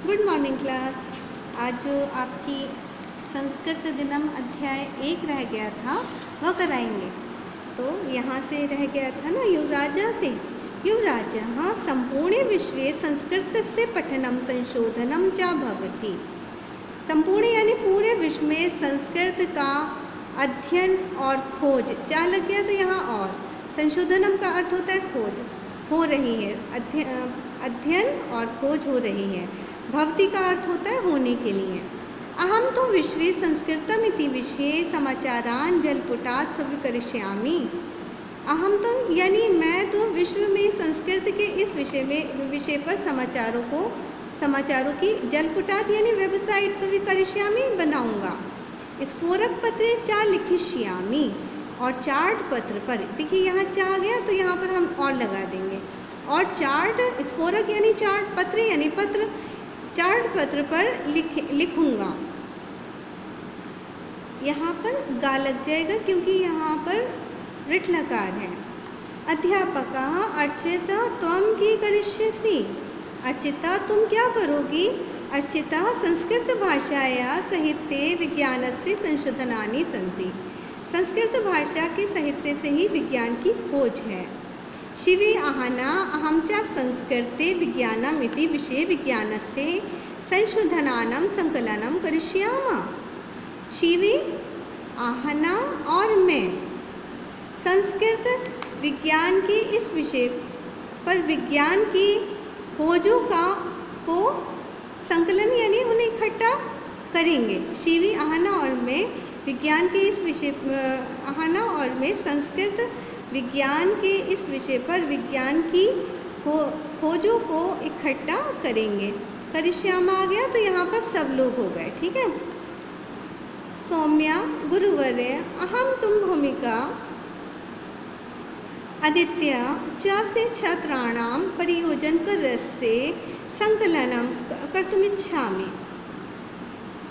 Good morning class. आज जो आपकी संस्कृत दिनम अध्याय 1 रह गया था वह कराएंगे। तो यहाँ से रह गया था ना युवराजा से। युवराजः संपूर्णे विश्वे संस्कृतस्य पठनम संशोधनम च भवति। संपूर्ण यानी पूरे विश्व में संस्कृत का अध्ययन और खोज, चा लग गया तो यहाँ और, संशोधनम का अर्थ होता है खोज, हो रही है, अध्ययन और खोज हो रही है। भवति का अर्थ होता है होने के लिए। अहम तो विश्वे संस्कृतमिति विषये समाचारान् जलपुटात् स्वीकरिष्यामि। अहम तो यानी मैं तो विश्व में संस्कृत के इस विषय पर समाचारों की जलपुटात् यानी वेबसाइट स्वीकरिष्यामि बनाऊंगा। स्फोरक पत्रे चा लिखिष्यामि और चार्ट पत्र पर, देखिए यहाँ चा आ गया तो यहाँ पर हम और लगा देंगे, और चार्ट, स्फोरक यानी चार्ट, पत्र यानी पत्र, चार्ट पत्र पर लिखूंगा। यहाँ पर गा लग जाएगा क्योंकि यहाँ पर ऋठ लकार है। अध्यापकः अर्चिता त्वं की करिष्यसि। अर्चिता तुम क्या करोगी। अर्चिता संस्कृत भाषाया साहित्ये विज्ञानस्य संशोधनानि सन्ति। संस्कृत भाषा के साहित्य से ही विज्ञान की खोज है। शिवे आहना अहम च संस्कृते विज्ञानमिति विषये विज्ञानस्य संशोधनानां संकलनं करिष्यामः। शिवे आहना और मैं संस्कृत विज्ञान के इस विषय पर विज्ञान की खोजों को संकलन यानी उन्हें इकट्ठा करेंगे। शिवी आहना और मैं विज्ञान के इस विषय आहना और मैं संस्कृत विज्ञान के इस विषय पर विज्ञान की खोजों को इकट्ठा करेंगे। करिष्यामा आ गया तो यहाँ पर सब लोग हो गए, ठीक है। सौम्या गुरुवर्य अहम तुम भूमिका आदित्य च से छात्राणां परियोजनकरस्य संकलनं कर्तुमिच्छामि।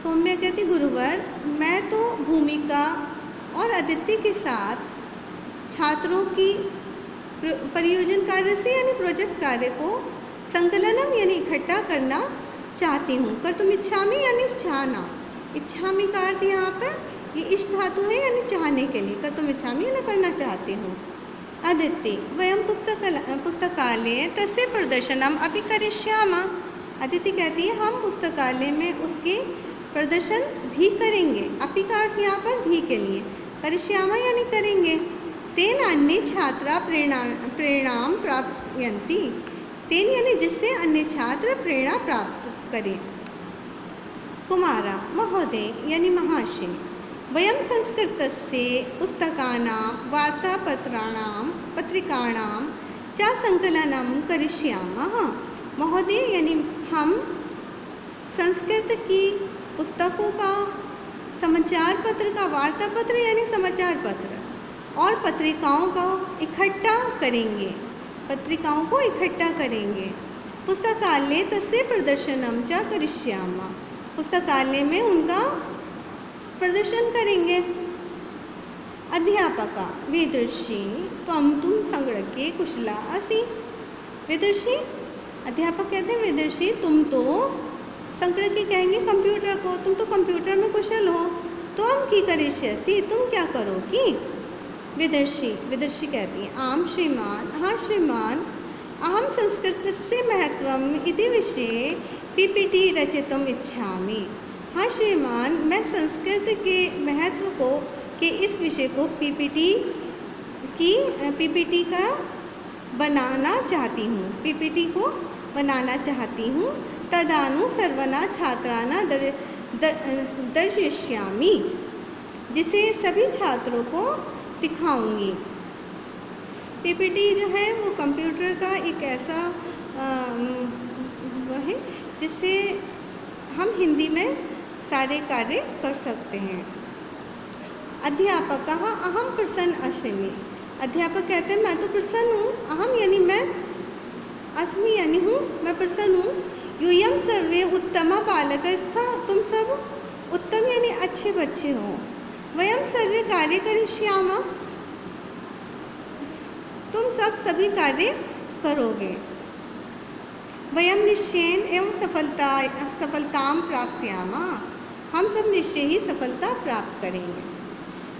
सौम्या कहती गुरुवर मैं तो भूमिका और आदित्य के साथ छात्रों की परियोजन कार्य से यानी प्रोजेक्ट कार्य को संकलनम यानी इकट्ठा करना चाहती हूँ। कर्तुमिच्छामि यानी चाहना। इच्छामि का अर्थ यहाँ पर ये इष्ट धातु है यानी चाहने के लिए। कर्तुमिच्छामि यानी करना चाहती हूँ। आदित्य वयं पुस्तकालये तस्य प्रदर्शनम अपि करिष्यामः। अदिति कहती है हम पुस्तकालय में उसके प्रदर्शन भी करेंगे। अपि का अर्थ यहाँ पर भी के लिए, करिष्यामः यानी करेंगे। तेन अन्य छात्रा प्रेरणा प्राप्स्यन्ति। तेन यानी जिससे अन्य छात्र प्रेरणा प्राप्त करें। कुमारा महोदय यानी महाशय वयं संस्कृतस्य पुस्तकानां वार्तापत्राणां पत्रिकाणां च संकलनं करिष्यामः। महोदय यानी हम संस्कृत की पुस्तकों का, समाचार पत्र का, वार्ता पत्र यानी समाचार पत्र और पत्रिकाओं का इकट्ठा करेंगे, पत्रिकाओं को इकट्ठा करेंगे। पुस्तकालय तस्य प्रदर्शनम च करिष्यामः। पुस्तकालय में उनका प्रदर्शन करेंगे। अध्यापका वेदर्षि त्वं तुम संगणके कुशला असि। वेदर्षि अध्यापक कहते हैं वेदर्षि तुम तो, संगणके कहेंगे कंप्यूटर को, तुम तो कंप्यूटर में कुशल हो। त्वं की करिष्यसि तुम क्या करोगी। वेदर्षि कहती है आम श्रीमान, हाँ श्रीमान, अहम संस्कृतस्य महत्वम इति विषये पीपीटी रचितुम इच्छामि। हाँ श्रीमान, मैं संस्कृत के महत्व के इस विषय को पीपीटी का बनाना चाहती हूँ, पीपीटी को बनाना चाहती हूँ। तदानु सर्वना छात्राणां दर्शयिष्यामि, जिसे सभी छात्रों को दिखाऊंगी। पीपीटी जो है वो कंप्यूटर का एक ऐसा वो है जिससे हम हिंदी में सारे कार्य कर सकते हैं। अध्यापकः अहम प्रसन्न अस्मि। अध्यापक कहते हैं मैं तो प्रसन्न हूँ। अहम यानी मैं, अस्मि यानी हूँ, मैं प्रसन्न हूँ। यूयं सर्वे उत्तमा बालकस्तः, तुम सब उत्तम यानी अच्छे बच्चे हो। वयं सर्वे कार्य करिष्यामः, तुम सब सभी कार्य करोगे। वयम निश्चयेन एवं सफलतां प्राप्स्यामः, हम सब निश्चय ही सफलता प्राप्त करेंगे।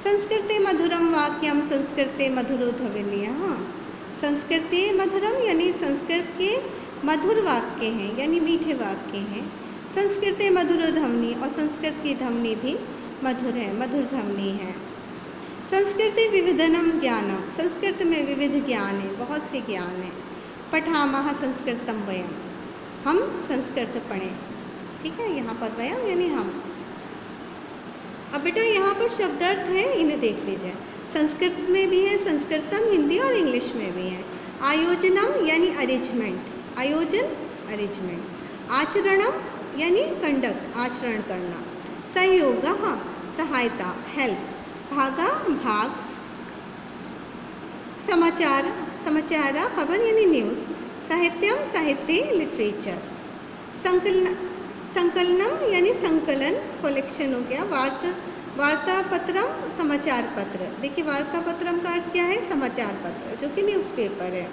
संस्कृते मधुरम वाक्यम संस्कृते मधुरो ध्वनिः, संस्कृते मधुरम यानी संस्कृत के मधुर वाक्य हैं यानी मीठे वाक्य हैं। संस्कृते मधुरो ध्वनि, और संस्कृत की ध्वनि भी मधुर है, मधुर ध्वनि है। संस्कृते विविधनम ज्ञानम, संस्कृत में विविध ज्ञान है, बहुत से ज्ञान है। पठामः संस्कृतम वयम, हम संस्कृत पढ़ें। ठीक है, यहाँ पर वयम यानी हम। अब बेटा यहाँ पर शब्दार्थ है, इन्हें देख लीजिए। संस्कृत में भी है संस्कृतम, हिंदी और इंग्लिश में भी है। आयोजनम यानी अरेंजमेंट, आयोजन अरेंजमेंट। आचरणम यानी कंडक्ट, आचरण करना। सहयोग सहायता, हेल्प। भागा भाग। समाचार समाचार खबर यानी न्यूज़। साहित्यम साहित्य लिटरेचर। संकलनम यानी संकलन, कलेक्शन हो गया। वार्तापत्रम समाचार पत्र। देखिए वार्तापत्रम का अर्थ क्या है, समाचार पत्र जो कि न्यूज़पेपर है।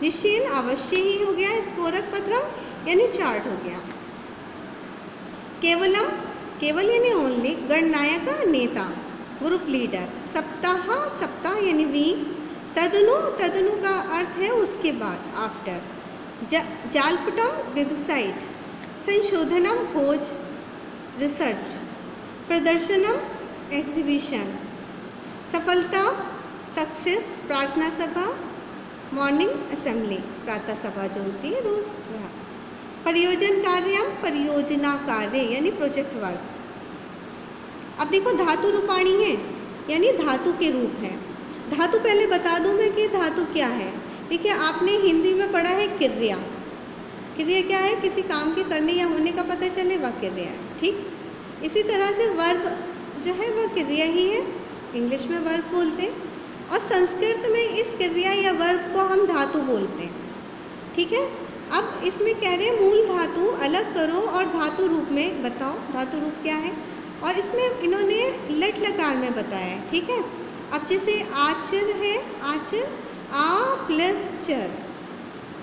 निश्चयन अवश्य ही हो गया। स्फोरक पत्रम यानी चार्ट हो गया। केवलम, केवल यानी ओनली। गणनायक नेता, ग्रुप लीडर। सप्ताह, सप्ताह यानी वीक। तदनु, तदनु का अर्थ है उसके बाद, आफ्टर। जालपुटम वेबसाइट। संशोधनम खोज, रिसर्च। प्रदर्शनम एग्जीबिशन। सफलता सक्सेस। प्रार्थना सभा, मॉर्निंग असेंबली, प्रातः सभा जो होती है रोज वह। परियोजन कार्यम, परियोजना कार्य यानी प्रोजेक्ट वर्क। अब देखो धातु रूपाणी है यानी धातु के रूप है। धातु पहले बता दूं मैं कि धातु क्या है। देखिए आपने हिंदी में पढ़ा है क्रिया। क्रिया क्या है, किसी काम के करने या होने का पता चले वह क्रिया है। ठीक, इसी तरह से वर्ब जो है वह क्रिया ही है, इंग्लिश में वर्ब बोलते हैं, और संस्कृत में इस क्रिया या वर्ब को हम धातु बोलते हैं। ठीक है, अब इसमें कह रहे हैं मूल धातु अलग करो और धातु रूप में बताओ, धातु रूप क्या है। और इसमें इन्होंने लट लकार में बताया है। ठीक है, अब जैसे आचर है, आचर आ प्लस चर,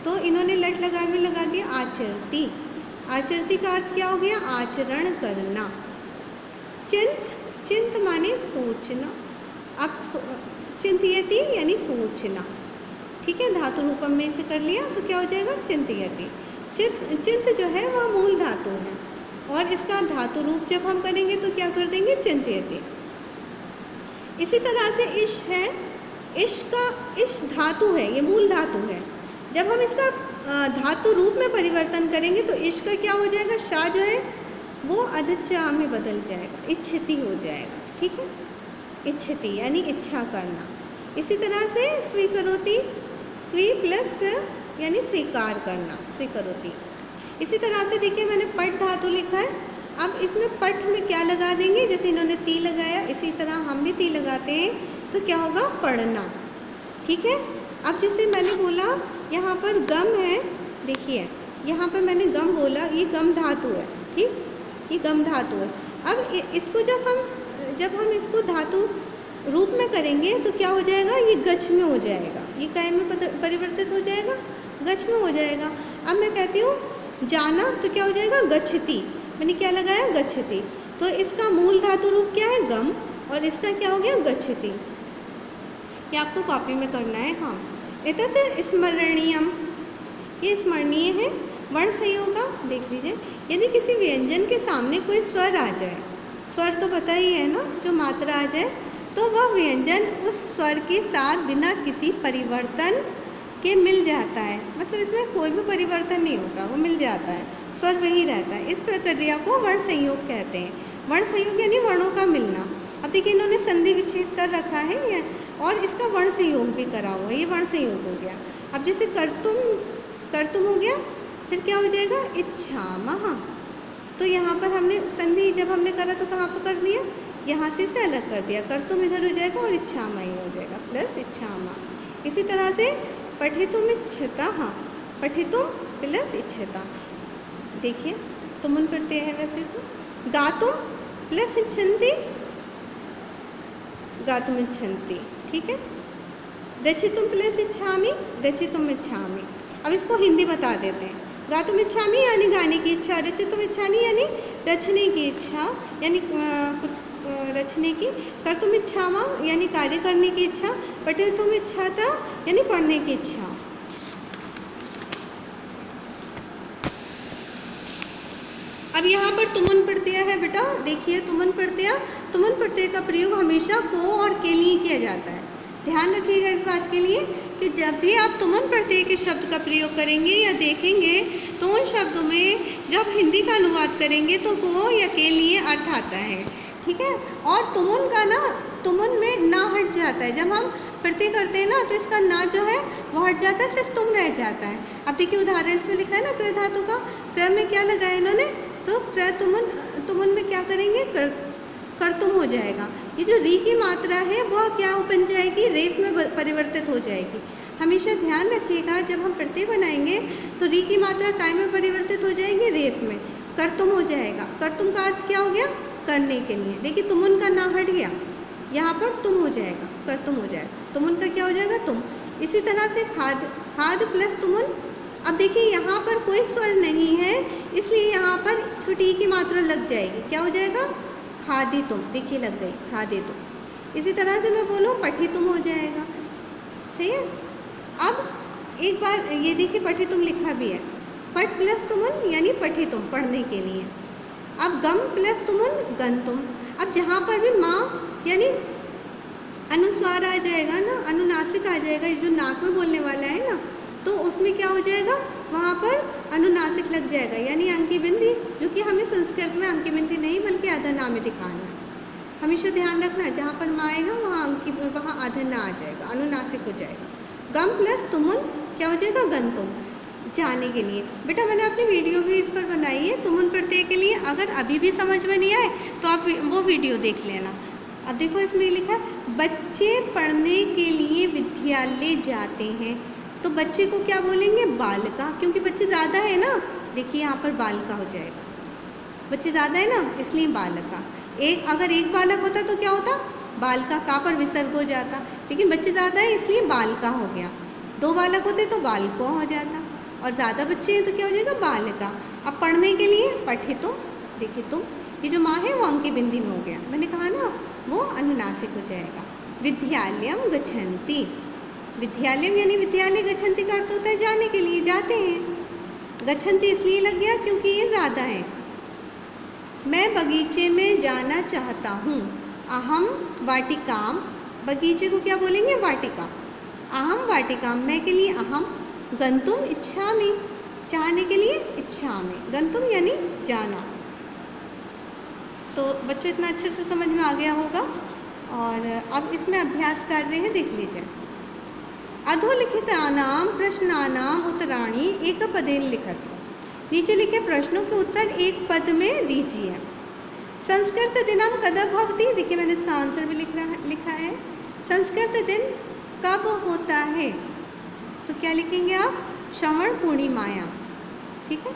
तो इन्होंने लट लकार में लगा दिया आचरती। आचरती का अर्थ क्या हो गया, आचरण करना। चिंत, चिंत माने सोचना। अब चिंतयति यानी सोचना। ठीक है, धातु रूपम में इसे कर लिया तो क्या हो जाएगा, चिंतयति। चिंत जो है वह मूल धातु है, और इसका धातु रूप जब हम करेंगे तो क्या कर देंगे, चिंतयति। इसी तरह से इश है, इश का, इश धातु है, ये मूल धातु है। जब हम इसका धातु रूप में परिवर्तन करेंगे तो इश का क्या हो जाएगा, शाह जो है वो अधचा में बदल जाएगा, इच्छति हो जाएगा। ठीक है, इच्छति यानी इच्छा करना। इसी तरह से स्वीकरोति, स्वी प्लस प्र यानी स्वीकार करना, स्वीकरोति। इसी तरह से देखिए मैंने पट धातु लिखा है। अब इसमें पट में क्या लगा देंगे, जैसे इन्होंने ती लगाया इसी तरह हम भी ती लगाते हैं, तो क्या होगा, पढ़ना। ठीक है, अब जैसे मैंने बोला यहाँ पर गम है, देखिए यहाँ पर मैंने गम बोला, ये गम धातु है। ठीक, ये गम धातु है। अब इसको जब हम इसको धातु रूप में करेंगे तो क्या हो जाएगा, ये गच्छ में हो जाएगा, ये काय में परिवर्तित हो जाएगा, गच्छ में हो जाएगा। अब मैं कहती हूँ जाना तो क्या हो जाएगा, गच्छति, मैंने क्या लगाया, गच्छति। तो इसका मूल धातु रूप क्या है, गम, और इसका क्या हो गया, गच्छति। ये आपको कॉपी में करना है काम। एतत् स्मरणीयम, ये स्मरणीय है। वर्ण संयोग देख लीजिए, यदि किसी व्यंजन के सामने कोई स्वर आ जाए, स्वर तो पता ही है ना, जो मात्रा आ जाए, तो वह व्यंजन उस स्वर के साथ बिना किसी परिवर्तन के मिल जाता है। मतलब इसमें कोई भी परिवर्तन नहीं होता, वो मिल जाता है, स्वर वही रहता है। इस प्रक्रिया को वर्ण संयोग कहते हैं। वर्ण संयोग यानी वर्णों का मिलना। अब देखिए इन्होंने संधि विच्छेद कर रखा है और इसका वर्ण संयोग भी करा हुआ है, ये वर्ण संयोग हो गया। अब जैसे कर्तुम, कर्तुम हो गया, फिर क्या हो जाएगा, इच्छामः। तो यहाँ पर हमने संधि जब हमने करा तो कहाँ पर कर दिया, यहाँ से इसे अलग कर दिया, कर्तुम इधर हो जाएगा और इच्छामय हो जाएगा, प्लस इच्छामः। इसी तरह से पठितुम इच्छतः, पठितुम प्लस इच्छता। देखिए तुमन प्रत्यय है वैसे इसमें। गातुम प्लस इच्छन्ति, गातुम इच्छन्ति। ठीक है, रचितुम प्लस इच्छामि, रचितुम इच्छामि। अब इसको हिंदी बता देते हैं। गातुम इच्छामि यानी गाने की इच्छा, रचितुम इच्छामि यानी रचने की इच्छा, यानी कुछ रचने की, कर्तुम इच्छामा यानी कार्य करने की इच्छा, पठितुम इच्छाता यानी पढ़ने की इच्छा। अब यहाँ पर तुमुन प्रत्यय है बेटा, देखिए तुमुन प्रत्यय का प्रयोग हमेशा को और के लिए किया जाता है। ध्यान रखिएगा इस बात के लिए कि जब भी आप तुमुन प्रत्यय के शब्द का प्रयोग करेंगे या देखेंगे तो उन शब्दों में जब हिंदी का अनुवाद करेंगे तो को या के लिए अर्थ आता है, ठीक है। और तुमुन का ना, तुमुन में ना हट जाता है, जब हम प्रत्यय करते हैं ना तो इसका ना जो है वो हट जाता है, सिर्फ तुम रह जाता है। अब देखिए उदाहरण इसमें लिखा है ना प्र धातु का, प्र में क्या लगाया इन्होंने, तो प्र तुमुन में क्या करेंगे, कर्तुम हो जाएगा। ये जो री की मात्रा है वह क्या बन जाएगी, रेफ में परिवर्तित हो जाएगी। हमेशा ध्यान रखिएगा जब हम प्रत्यय बनाएंगे तो री की मात्रा काय में परिवर्तित हो जाएगी, रेफ में, कर्तुम हो जाएगा। कर्तुम का अर्थ क्या हो गया, करने के लिए। देखिए तुमुन का ना हट गया, यहाँ पर तुम हो जाएगा, कर्तुम हो जाएगा। तुमुन का क्या हो जाएगा, तुम। इसी तरह से खाद प्लस तुमुन। अब देखिए यहाँ पर कोई स्वर नहीं है इसलिए यहाँ पर छोटी की मात्रा लग जाएगी, क्या हो जाएगा, खादी तुम। देखिए लग गई, खादे तुम। इसी तरह से मैं बोलूँ पठी तुम हो जाएगा, सही है। अब एक बार ये देखिए पठी तुम लिखा भी है, पठ प्लस तुमुन यानी पठी तुम, पढ़ने के लिए। अब गम प्लस तुमुन गन तुम। अब जहाँ पर भी माँ यानी अनुस्वार आ जाएगा ना, अनुनासिक आ जाएगा, जो नाक में बोलने वाला है ना, तो उसमें क्या हो जाएगा, वहाँ पर अनुनासिक लग जाएगा, यानी अंकी बिंदी, जो कि हमें संस्कृत में अंकी बिंदी नहीं बल्कि आधना में दिखाना है। हमेशा ध्यान रखना है जहाँ पर माँ आएगा वहाँ आधना आ जाएगा, अनुनासिक हो जाएगा। गम प्लस तुमुन क्या हो जाएगा, गंतुम, जाने के लिए। बेटा मैंने अपनी वीडियो भी इस पर बनाई है तुमुन प्रत्यय के लिए, अगर अभी भी समझ में नहीं आए तो आप वो वीडियो देख लेना। अब देखो इसमें लिखा है बच्चे पढ़ने के लिए विद्यालय जाते हैं, तो बच्चे को क्या बोलेंगे, बालिका, क्योंकि बच्चे ज़्यादा है ना। देखिए यहाँ पर बालिका हो जाएगा, बच्चे ज़्यादा है ना इसलिए बालिका। अगर एक बालक होता तो क्या होता, बालिका का पर विसर्ग हो जाता, लेकिन बच्चे ज़्यादा है इसलिए बालिका हो गया। दो बालक होते तो बालको हो जाता, और ज़्यादा बच्चे हैं तो क्या हो जाएगा, बालिका। अब पढ़ने के लिए पठितुम, देखिए तुम, ये जो माँ है वो अंकी बिंदी में हो गया, मैंने कहा ना वो अनुनासिक हो जाएगा। विद्यालयम गच्छन्ति, विद्यालयम यानी विद्यालय, गच्छन्ति का अर्थ होता है जाने के लिए, जाते हैं। गच्छन्ति इसलिए लग गया क्योंकि ये ज़्यादा है। मैं बगीचे में जाना चाहता हूँ, अहम वाटिकाम, बगीचे को क्या बोलेंगे, वाटिका। अहम वाटिकाम, मैं के लिए अहम, गंतुम इच्छामि, चाहने के लिए इच्छामि, गंतुम यानी जाना। तो बच्चों इतना अच्छे से समझ में आ गया होगा। और अब इसमें अभ्यास कार्य है, देख लीजिए। अधोलिखितानां प्रश्नानां उत्तराणि एकपदेन लिखति, नीचे लिखे प्रश्नों के उत्तर एक पद में दीजिए। संस्कृत दिनम कदा भवति, देखिए मैंने इसका आंसर भी लिखा है। संस्कृत दिन कब होता है, तो क्या लिखेंगे आप, श्रवण पूर्णिमायां, ठीक है।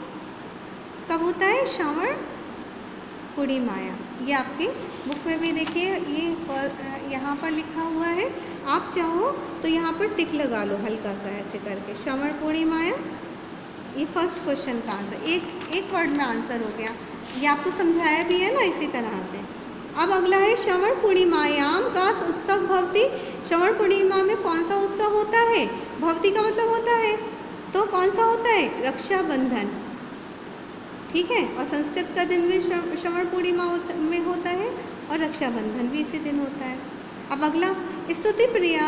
कब होता है, श्रवण पूर्णिमायां। ये आपकी बुक में भी देखिए ये यहाँ पर लिखा हुआ है, आप चाहो तो यहाँ पर टिक लगा लो हल्का सा ऐसे करके, श्रवण पूर्णिमायां। ये फर्स्ट क्वेश्चन का आंसर, एक वर्ड में आंसर हो गया। ये आपको समझाया भी है ना इसी तरह से। अब अगला है श्रवण पूर्णिमायां का उत्सव भवति, श्रवण पूर्णिमा में कौन सा उत्सव होता है, भवति का मतलब होता है, तो कौन सा होता है, रक्षाबंधन, ठीक है। और संस्कृत का दिन भी श्रवण पूर्णिमा में होता है और रक्षाबंधन भी इसी दिन होता है। अब अगला, स्तुति प्रिया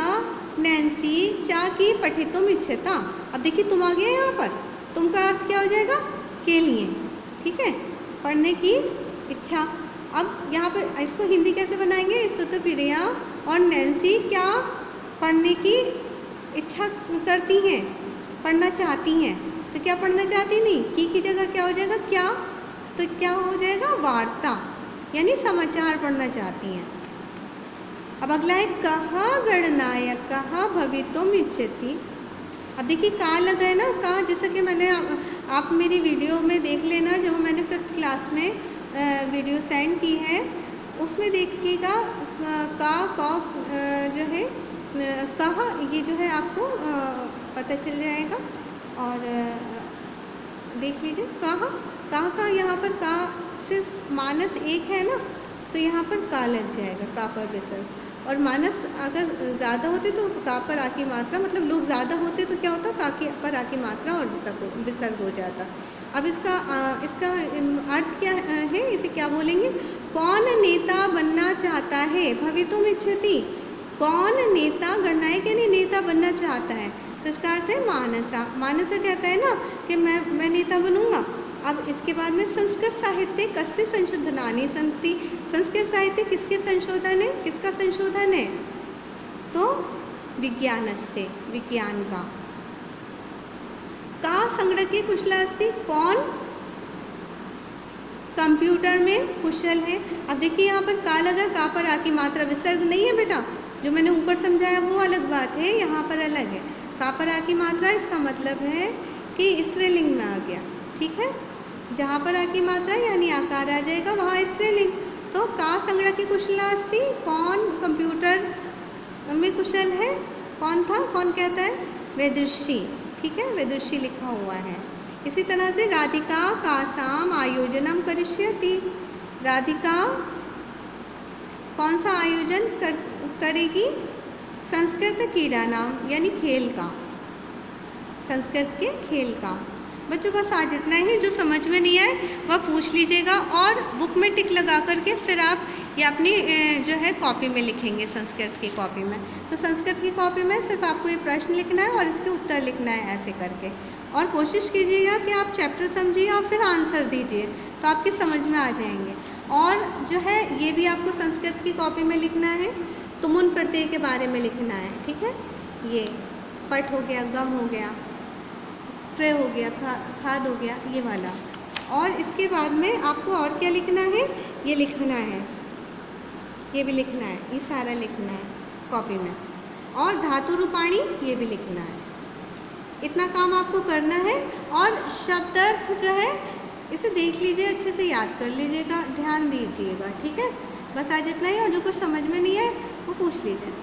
नैन्सी चा की पठितुम इच्छता। अब देखिए तुम आ गया यहाँ पर, तुम का अर्थ क्या हो जाएगा, के लिए, ठीक है, पढ़ने की इच्छा। अब यहाँ पर इसको हिंदी कैसे बनाएंगे, स्तुति प्रिया और नैन्सी क्या पढ़ने की इच्छा करती हैं, पढ़ना चाहती हैं, तो क्या पढ़ना चाहती नहीं, की जगह क्या हो जाएगा, क्या, तो क्या हो जाएगा, वार्ता, यानी समाचार पढ़ना चाहती हैं। अब अगला है कहा गणनायक कहा भवितुम इच्छति। अब देखिए का लगा है ना, का, जैसा कि मैंने आप मेरी वीडियो में देख लेना, जब मैंने 5th क्लास में वीडियो सेंड की है उसमें देखिएगा का जो है कहा, ये जो है आपको पता चल जाएगा। और देख लीजिए कहाँ यहाँ पर का सिर्फ मानस एक है ना, तो यहाँ पर का लग जाएगा, का पर विसर्ग। और मानस अगर ज़्यादा होते तो का पर आ की मात्रा, मतलब लोग ज़्यादा होते तो क्या होता, का के पर आ की मात्रा और विसर्ग हो जाता। अब इसका अर्थ क्या है, इसे क्या बोलेंगे? कौन नेता बनना चाहता है, भवितुम इच्छति। कौन नेता, गणनायक यानी नेता बनना चाहता है, तो इसका अर्थ है मानसा। मानसा कहता है ना कि मैं नेता बनूंगा। अब इसके बाद में संस्कृत साहित्य कस्य संशोधनानि सन्ति। संस्कृत साहित्य किसके संशोधन है, किसका संशोधन है? तो विज्ञानस्य, विज्ञान का। संगणके कुशल अस्ति, कौन कंप्यूटर में कुशल है। अब देखिए यहाँ पर का लगा, का पर आ की मात्रा, विसर्ग नहीं है बेटा, जो मैंने ऊपर समझाया वो अलग बात है, यहाँ पर अलग है। का पर आ की मात्रा, इसका मतलब है कि स्त्रीलिंग में आ गया, ठीक है। जहाँ पर आ की मात्रा यानी आकार आ जाएगा वहाँ स्त्रीलिंग। तो का संगणके कुशल अस्ति, कौन कंप्यूटर में कुशल है, कौन था, कौन कहता है? वेदृषि, ठीक है, वेदृषि लिखा हुआ है। इसी तरह से राधिका कासाम आयोजनम करिष्यति। राधिका कौन सा आयोजन करेगी? संस्कृत क्रीड़ा नाम, यानी खेल का, संस्कृत के खेल का। बच्चों बस आज इतना ही, जो समझ में नहीं आए वह पूछ लीजिएगा और बुक में टिक लगा करके फिर आप ये अपनी जो है कॉपी में लिखेंगे, संस्कृत की कॉपी में। तो संस्कृत की कॉपी में सिर्फ आपको ये प्रश्न लिखना है और इसके उत्तर लिखना है ऐसे करके। और कोशिश कीजिएगा कि आप चैप्टर समझिए और फिर आंसर दीजिए, तो आपके समझ में आ जाएंगे। और जो है ये भी आपको संस्कृत की कॉपी में लिखना है, तुमुन प्रत्यय के बारे में लिखना है, ठीक है। ये पट हो गया, गम हो गया, ट्रे हो गया, खाद हो गया, ये वाला। और इसके बाद में आपको और क्या लिखना है, ये लिखना है, ये भी लिखना है, ये सारा लिखना है कॉपी में। और धातु रूपाणी ये भी लिखना है। इतना काम आपको करना है। और शब्दार्थ जो है इसे देख लीजिए, अच्छे से याद कर लीजिएगा, ध्यान दीजिएगा, ठीक है। बस आज इतना ही, और जो कुछ समझ में नहीं है वो पूछ लीजिए।